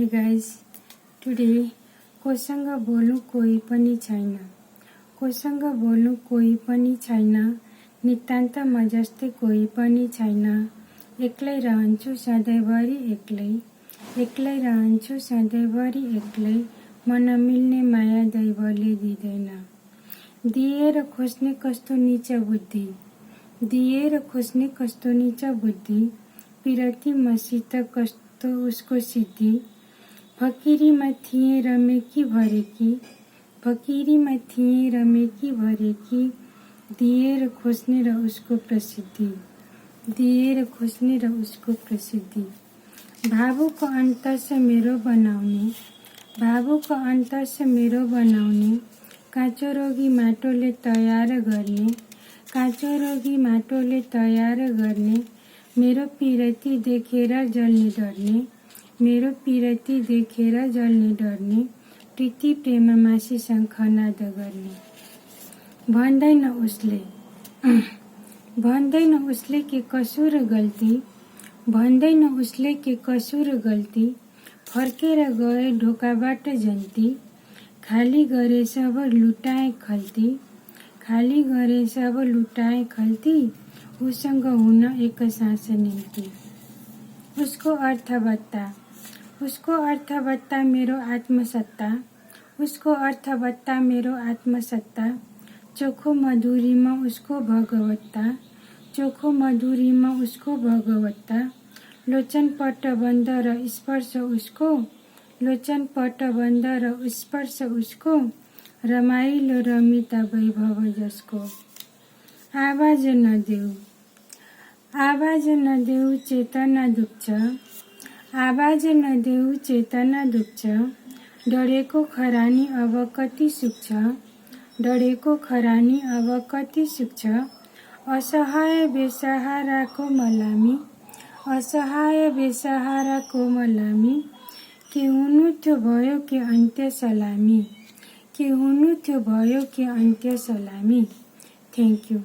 Hey guys, today कोसँग बोल्नु कोही पनि छैन, कोसँग बोल्नु कोही पनि छैन, नितान्त म जस्तै कोही पनि छैन। एक्लै रहन्छु सधैँभरि एक्लै, एक्लै रहन्छु सधैँभरि एक्लै, म नमिल्ने माया दैवले दिँदैन। दिएर खोज्ने कस्तो नीच बुद्धि, दिएर खोज्ने कस्तो नीच बुद्धि, पिरती मसित कस्तो उसको सिद्धि। फकिरीमा थिएँ रमेकी भरेकी, फकिरीमा थिएँ रमेकी भरेकी, दिएर खोज्ने र उसको प्रसिद्धि, दिएर खोज्ने र उसको प्रसिद्धि। भावुको अन्तस मेरो बनाउने, भावुको अन्तस मेरो बनाउने, काँचो रोगी माटोले तयार गर्ने, काँचो रोगी माटोले तयार गर्ने, मेरो पिरती देखेर जल्ने डर्ने, मेरो पिरती देखेर जल्ने डर्ने, प्रीति प्रेम मासी शङ्खनाद गर्ने। भन्दैन उसले, भन्दैन उसले के कसुर गल्ती, भन्दैन उसले के कसुर गल्ती, फर्केर गए ढोकाबाट जन्ती, खाली गरे सब लुटाए खल्ती, खाली गरे सब लुटाए खल्ती, उसँग हुन एक सास निम्ति। उसको अर्थवत्ता, उसको अर्थवत्ता मेरो आत्मसत्ता, उसको अर्थवत्ता मेरो आत्मसत्ता, चोखो मधुरीमा उसको भगवत्ता, चोखो मधुरीमा उसको भगवत्ता, लोचन पट बन्द र स्पर्श उसको, लोचन पट बन्द र स्पर्श उसको, रमाइलो रमिता वैभव जसको। आवाज नदेऊ, आवाज नदेऊ चेतना दुख्छ, आवाज नदेऊ चेतना दुख्छ, डढेको खरानी अब कति सुक्छ, डढेको खरानी अब कति सुक्छ, असहाय बेसहाराको मलामी, असहाय बेसहाराको मलामी, के हुनु थियो भयो के अन्त्य सलामी, के हुनु थियो भयो के अन्त्य सलामी। Thank you.